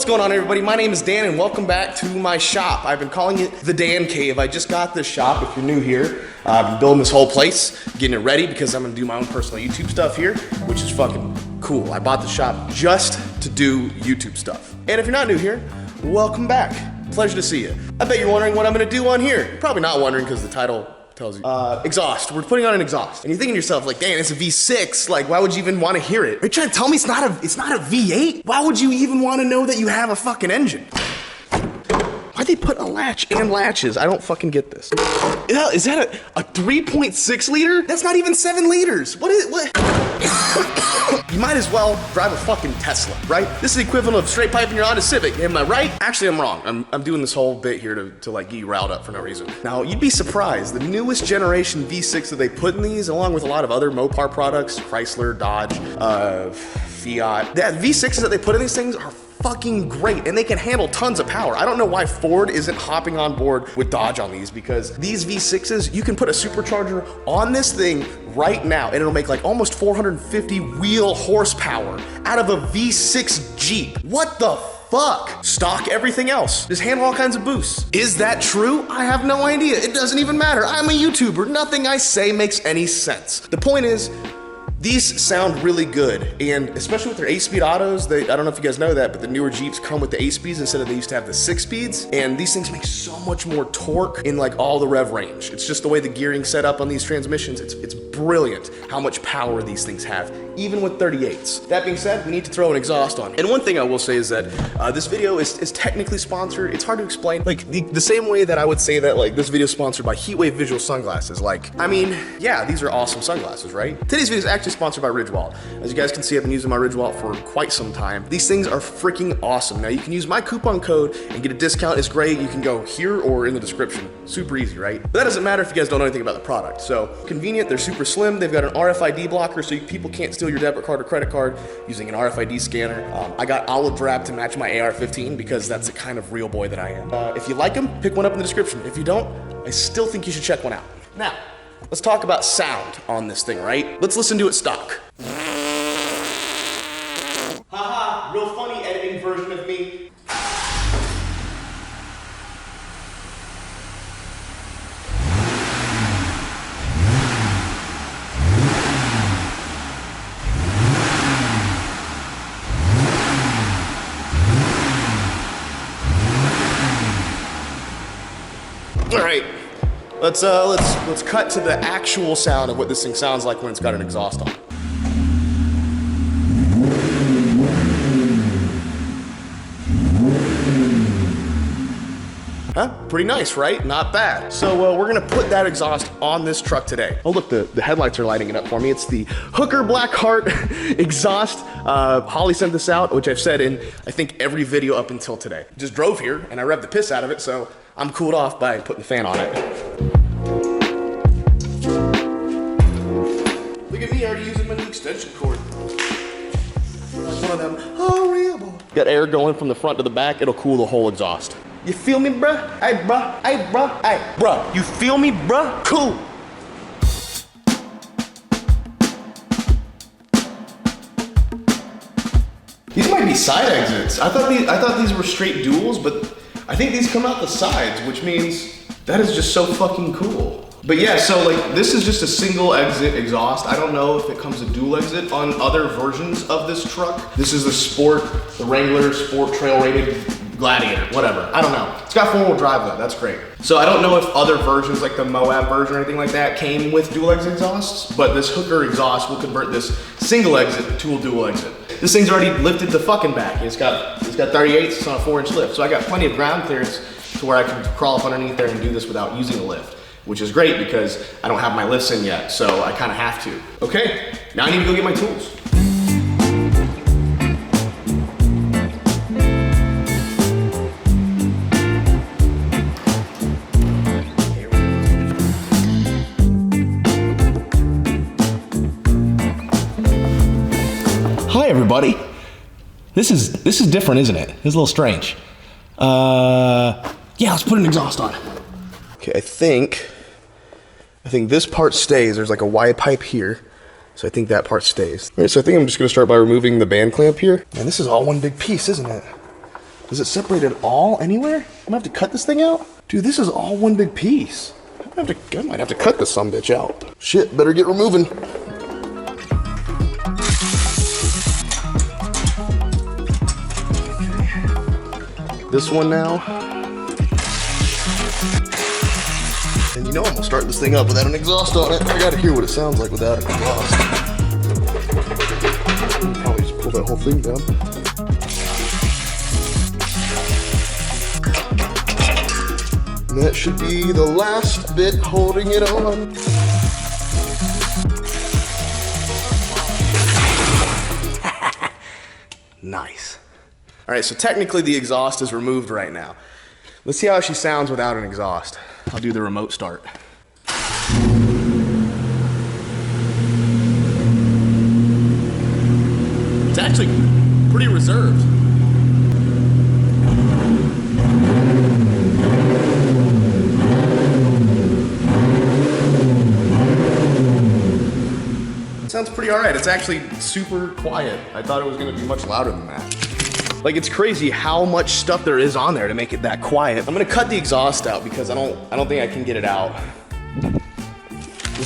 going on, everybody? My name is Dan and welcome back to my shop. I've been calling it the Dan Cave. I just got this shop. If you're new here, I've been building this whole place, getting it ready because I'm gonna do my own personal YouTube stuff here, which is fucking cool. I bought the shop just to do YouTube stuff. And if you're not new here, welcome back. Pleasure to see you. I bet you're wondering what I'm gonna do on here. You're probably not wondering because the title tells you. Exhaust. We're putting on an exhaust. And you're thinking to yourself, like, Dan, it's a V6. Like, why would you even want to hear it? Are you trying to tell me it's not a V8? Why would you even want to know that you have a fucking engine? Why'd they put a latch and latches? I don't fucking get this. Is that a 3.6 liter? That's not even 7 liters. What is it? What? You might as well drive a fucking Tesla, right? This is the equivalent of straight piping your Honda Civic. Am I right? Actually, I'm wrong. I'm doing this whole bit here to like get you riled up for no reason. Now, you'd be surprised. The newest generation V6 that they put in these, along with a lot of other Mopar products, Chrysler, Dodge, Fiat, that V6s that they put in these things are fucking great, and they can handle tons of power. I don't know why Ford isn't hopping on board with Dodge on these, because these V6s, you can put a supercharger on this thing right now and it'll make like almost 450 wheel horsepower out of a V6 Jeep. What the fuck? Stock everything else. Just handle all kinds of boosts. Is that true? I have no idea. It doesn't even matter. I'm a YouTuber. Nothing I say makes any sense. The point is, these sound really good, and especially with their 8-speed autos, I don't know if you guys know that, but the newer Jeeps come with the 8 speeds instead of they used to have the 6 speeds, and these things make so much more torque in like all the rev range. It's just the way the gearing's set up on these transmissions. It's brilliant how much power these things have, even with 38s. That being said, we need to throw an exhaust on. And one thing I will say is that this video is technically sponsored. It's hard to explain. Like the same way that I would say that like this video is sponsored by HeatwaveVisual sunglasses. Like, I mean, yeah, these are awesome sunglasses, right? Today's video is actually sponsored by Ridgewald. As you guys can see, I've been using my Ridgewald for quite some time. These things are freaking awesome. Now you can use my coupon code and get a discount. It's great. You can go here or in the description. Super easy, right? But that doesn't matter if you guys don't know anything about the product. So convenient, they're super slim. They've got an RFID blocker so people can't steal your debit card or credit card using an RFID scanner. I got olive drab to match my AR-15 because that's the kind of real boy that I am. If you like them, pick one up in the description. If you don't, I still think you should check one out. Now, let's talk about sound on this thing, right? Let's listen to it stock. Haha, real funny editing version of me. All right, let's cut to the actual sound of what this thing sounds like when it's got an exhaust on. Huh? Pretty nice, right? Not bad. So we're gonna put that exhaust on this truck today. Oh look, the headlights are lighting it up for me. It's the Hooker Blackheart exhaust. Holly sent this out, which I've said in, I think, every video up until today. Just drove here and I revved the piss out of it, so I'm cooled off by putting the fan on it. Look at me, already using my new extension cord. Like one of them, horrible. Got air going from the front to the back, it'll cool the whole exhaust. You feel me, bruh? Hey, bruh. Hey, bruh. Hey, bruh. You feel me, bruh? Cool. These might be side exits. I thought these were straight duals, but I think these come out the sides, which means that is just so fucking cool. But yeah, so like this is just a single exit exhaust. I don't know if it comes a dual exit on other versions of this truck. This is the Sport, the Wrangler Sport Trail Rated Gladiator, whatever. I don't know. It's got 4-wheel drive though, that's great. So I don't know if other versions like the Moab version or anything like that came with dual exit exhausts, but this Hooker exhaust will convert this single exit to a dual exit. This thing's already lifted the fucking back. It's got 38s, it's on a 4-inch lift. So I got plenty of ground clearance to where I can crawl up underneath there and do this without using a lift, which is great because I don't have my lifts in yet, so I kind of have to. Okay, now I need to go get my tools. Hi everybody. This is different, isn't it? It's a little strange. Yeah, let's put an exhaust on. Okay, I think this part stays. There's like a wide pipe here. So I think that part stays. All right, so I think I'm just gonna start by removing the band clamp here. And this is all one big piece, isn't it? Does it separate at all anywhere? I'm gonna have to cut this thing out? Dude, this is all one big piece. I might have to cut this sumbitch out. Shit, better get removing. This one now. And you know I'm gonna start this thing up without an exhaust on it. I gotta hear what it sounds like without an exhaust. Probably just pull that whole thing down. And that should be the last bit holding it on. Nice. All right, so technically the exhaust is removed right now. Let's see how she sounds without an exhaust. I'll do the remote start. It's actually pretty reserved. It sounds pretty all right. It's actually super quiet. I thought it was gonna be much louder than that. Like, it's crazy how much stuff there is on there to make it that quiet. I'm gonna cut the exhaust out because I don't think I can get it out. It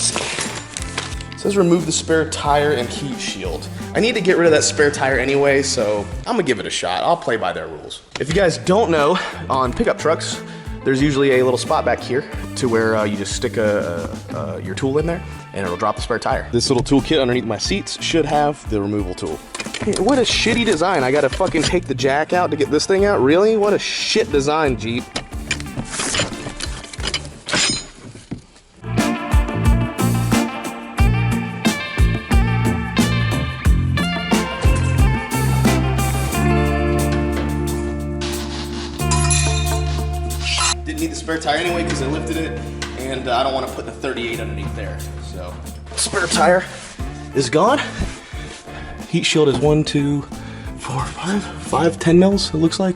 says remove the spare tire and heat shield. I need to get rid of that spare tire anyway, so I'm gonna give it a shot. I'll play by their rules. If you guys don't know, on pickup trucks, there's usually a little spot back here to where you just stick your tool in there and it'll drop the spare tire. This little tool kit underneath my seats should have the removal tool. Hey, what a shitty design. I gotta fucking take the jack out to get this thing out? Really? What a shit design, Jeep. Didn't need the spare tire anyway because I lifted it, and I don't want to put the 38 underneath there. So, spare tire is gone. Heat shield is 1, 2, 4, 5, 10 mils, it looks like.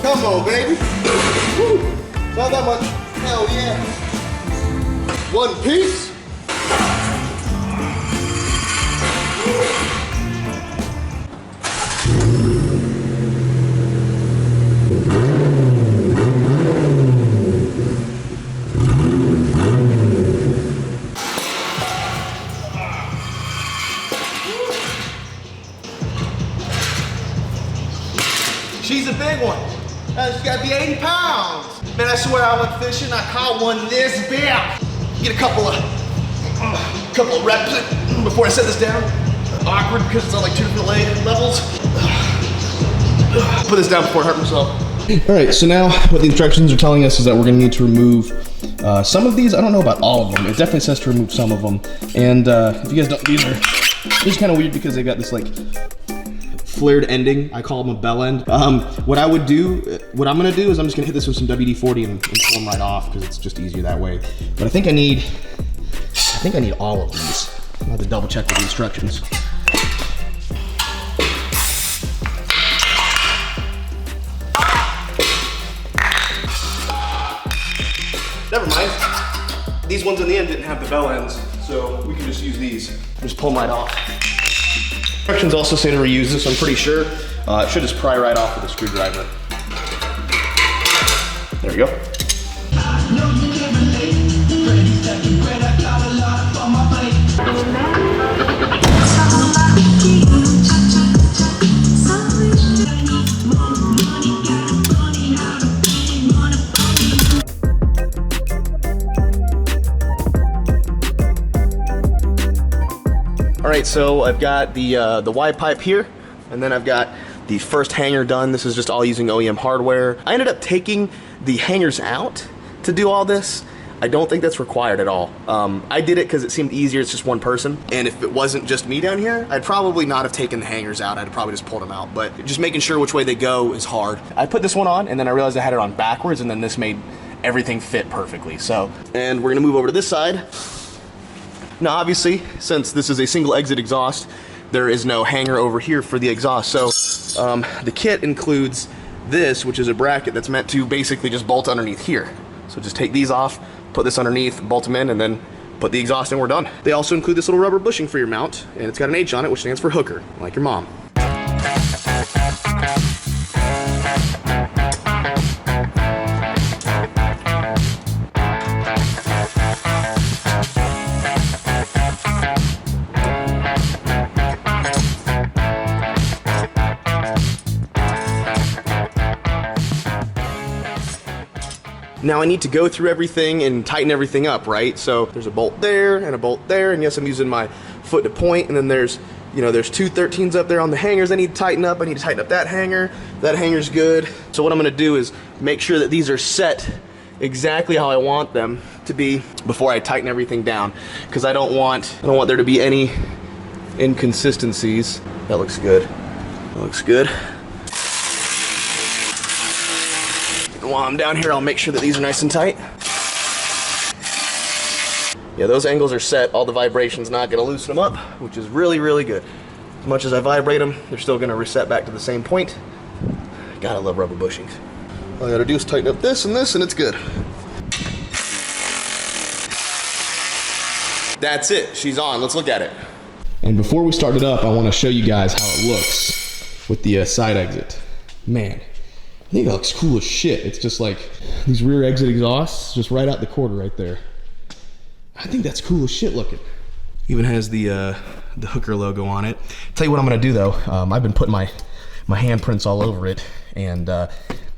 Come on, baby. Woo. Not that much. Hell yeah. One piece. She's a big one. She's got to be 80 pounds. Man, I swear I went fishing. I caught one this big. Get a couple of reps before I set this down. Awkward because it's on like 2 different levels. Put this down before I hurt myself. All right, so now what the instructions are telling us is that we're gonna need to remove some of these. I don't know about all of them. It definitely says to remove some of them. And if you guys don't, these are kind of weird because they've got this like flared ending. I call them a bell end. What I'm gonna do is I'm just gonna hit this with some WD-40 and pull them right off because it's just easier that way. But I think I need all of these. I'll have to double check with the instructions. Never mind. These ones in the end didn't have the bell ends, so we can just use these. Just pull them right off. Instructions also say to reuse this, I'm pretty sure. It should just pry right off with a screwdriver. There we go. All right, so I've got the Y pipe here, and then I've got the first hanger done. This is just all using OEM hardware. I ended up taking the hangers out to do all this. I don't think that's required at all. I did it because it seemed easier. It's just one person, and if it wasn't just me down here, I'd probably not have taken the hangers out. I'd probably just pulled them out, but just making sure which way they go is hard. I put this one on, and then I realized I had it on backwards, and then this made everything fit perfectly. So, and we're gonna move over to this side. Now obviously, since this is a single exit exhaust, there is no hanger over here for the exhaust. So the kit includes this, which is a bracket that's meant to basically just bolt underneath here. So just take these off, put this underneath, bolt them in, and then put the exhaust in, we're done. They also include this little rubber bushing for your mount, and it's got an H on it, which stands for hooker, like your mom. Now I need to go through everything and tighten everything up, right? So there's a bolt there and a bolt there, and yes, I'm using my foot to point, and then there's, you know, there's two 13s up there on the hangers I need to tighten up. I need to tighten up that hanger. That hanger's good. So what I'm gonna do is make sure that these are set exactly how I want them to be before I tighten everything down, because I don't want there to be any inconsistencies. That looks good. That looks good. While I'm down here, I'll make sure that these are nice and tight. Yeah, those angles are set. All the vibration's not gonna loosen them up, which is really, really good. As much as I vibrate them, they're still gonna reset back to the same point. Gotta love rubber bushings. All I gotta do is tighten up this, and it's good. That's it, she's on, let's look at it. And before we start it up, I wanna show you guys how it looks with the side exit. Man. I think it looks cool as shit. It's just like these rear exit exhausts just right out the quarter right there. I think that's cool as shit looking. Even has the hooker logo on it. Tell you what I'm gonna do though. I've been putting my handprints all over it, and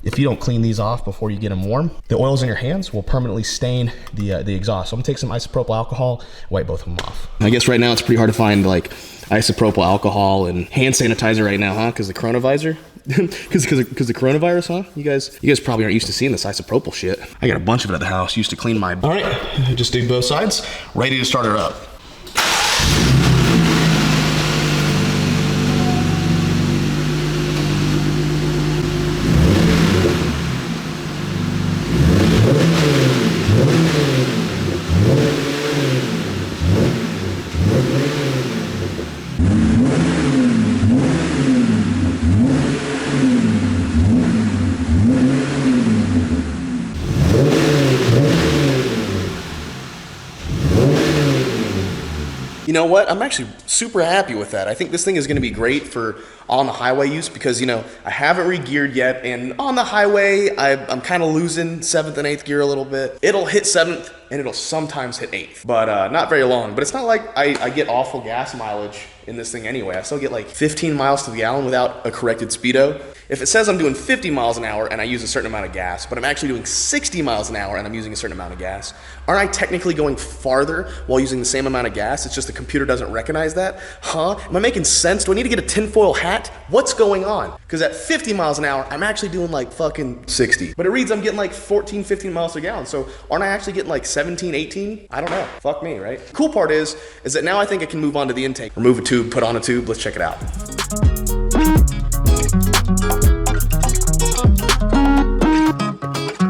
if you don't clean these off before you get them warm, the oils in your hands will permanently stain the exhaust. So I'm gonna take some isopropyl alcohol, wipe both of them off. I guess right now it's pretty hard to find like isopropyl alcohol and hand sanitizer right now, huh? Because the coronavirus. Because the coronavirus, huh? You guys probably aren't used to seeing this isopropyl shit. I got a bunch of it at the house. Used to clean my. All right, just did both sides. Ready to start her up. You know what? I'm actually super happy with that. I think this thing is gonna be great for on the highway use because, you know, I haven't re-geared yet, and on the highway, I'm kind of losing 7th and 8th gear a little bit. It'll hit 7th and it'll sometimes hit 8th, but not very long. But it's not like I get awful gas mileage in this thing anyway. I still get like 15 miles to the gallon without a corrected speedo. If it says I'm doing 50 miles an hour and I use a certain amount of gas, but I'm actually doing 60 miles an hour and I'm using a certain amount of gas, aren't I technically going farther while using the same amount of gas? It's just the computer doesn't recognize that. Huh? Am I making sense? Do I need to get a tinfoil hat? What's going on? Because at 50 miles an hour, I'm actually doing like fucking 60. But it reads I'm getting like 14, 15 miles per gallon. So aren't I actually getting like 17, 18? I don't know. Fuck me, right? The cool part is that now I think I can move on to the intake. Remove a tube, put on a tube. Let's check it out.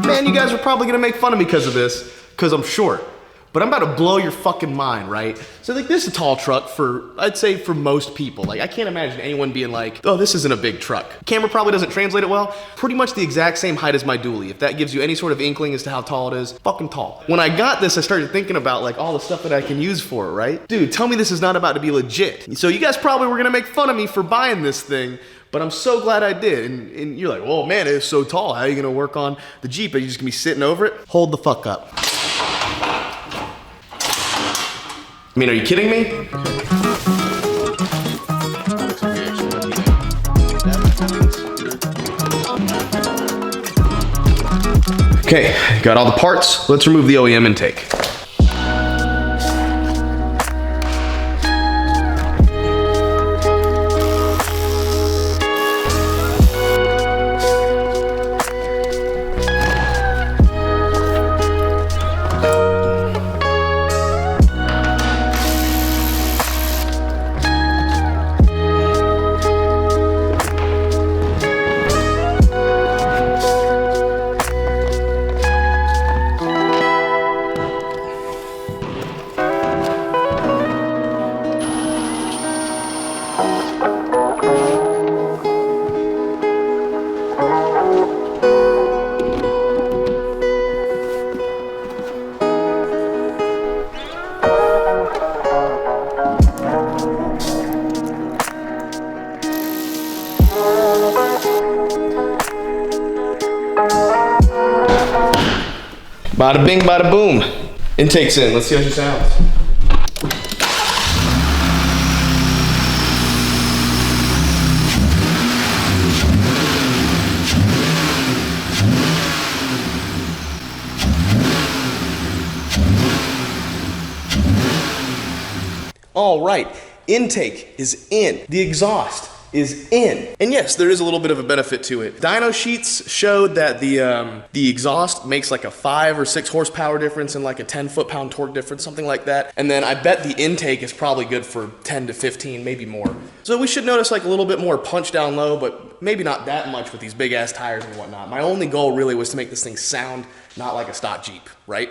Man, you guys are probably gonna make fun of me because of this, because I'm short. But I'm about to blow your fucking mind, right? So like this is a tall truck for, I'd say for most people. Like I can't imagine anyone being like, oh, this isn't a big truck. Camera probably doesn't translate it well. Pretty much the exact same height as my dually. If that gives you any sort of inkling as to how tall it is, fucking tall. When I got this, I started thinking about like all the stuff that I can use for it, right? Dude, tell me this is not about to be legit. So you guys probably were gonna make fun of me for buying this thing, but I'm so glad I did. And you're like, oh man, it's so tall. How are you gonna work on the Jeep? Are you just gonna be sitting over it? Hold the fuck up. I mean, are you kidding me? Okay, got all the parts. Let's remove the OEM intake. Bada bing, bada boom. Intake's in, let's see how she sounds. All right, intake is in. The exhaust is in. And yes, there is a little bit of a benefit to it. Dyno sheets showed that the exhaust makes like a 5 or 6 horsepower difference and like a 10 foot-pound torque difference, something like that. And then I bet the intake is probably good for 10 to 15, maybe more. So we should notice like a little bit more punch down low, but maybe not that much with these big ass tires and whatnot. My only goal really was to make this thing sound not like a stock Jeep, right?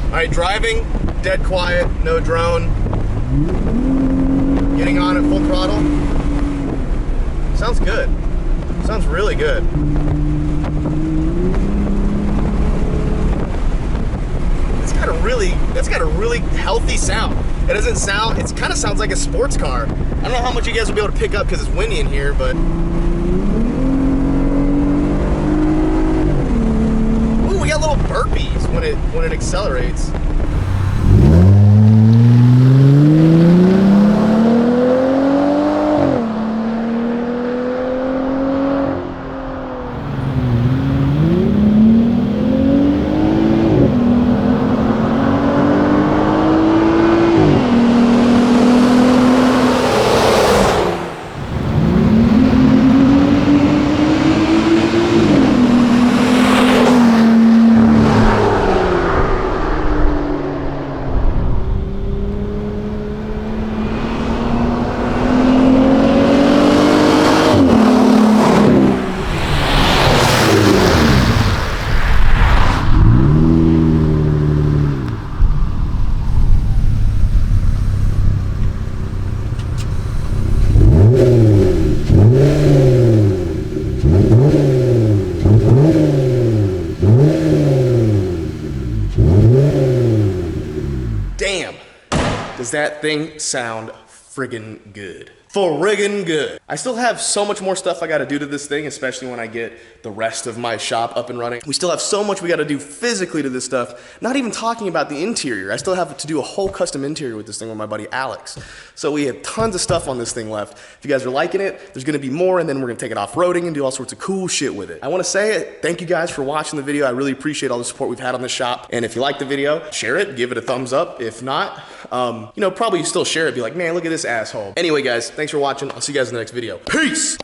All right, driving, dead quiet, no drone. Getting on at full throttle. Sounds good. Sounds really good. It's got a really healthy sound. It doesn't sound, it kind of sounds like a sports car. I don't know how much you guys will be able to pick up because it's windy in here, but. Ooh, we got little burpees when it accelerates. Damn, does that thing sound friggin' good. Friggin' good. I still have so much more stuff I gotta do to this thing, especially when I get the rest of my shop up and running. We still have so much we gotta do physically to this stuff, not even talking about the interior. I still have to do a whole custom interior with this thing with my buddy Alex. So we have tons of stuff on this thing left. If you guys are liking it, there's gonna be more, and then we're gonna take it off-roading and do all sorts of cool shit with it. I wanna say thank you guys for watching the video. I really appreciate all the support we've had on this shop. And if you like the video, share it, give it a thumbs up. If not, you know, probably still share it, be like, man, look at this asshole. Anyway, guys, thanks for watching. I'll see you guys in the next video. Peace!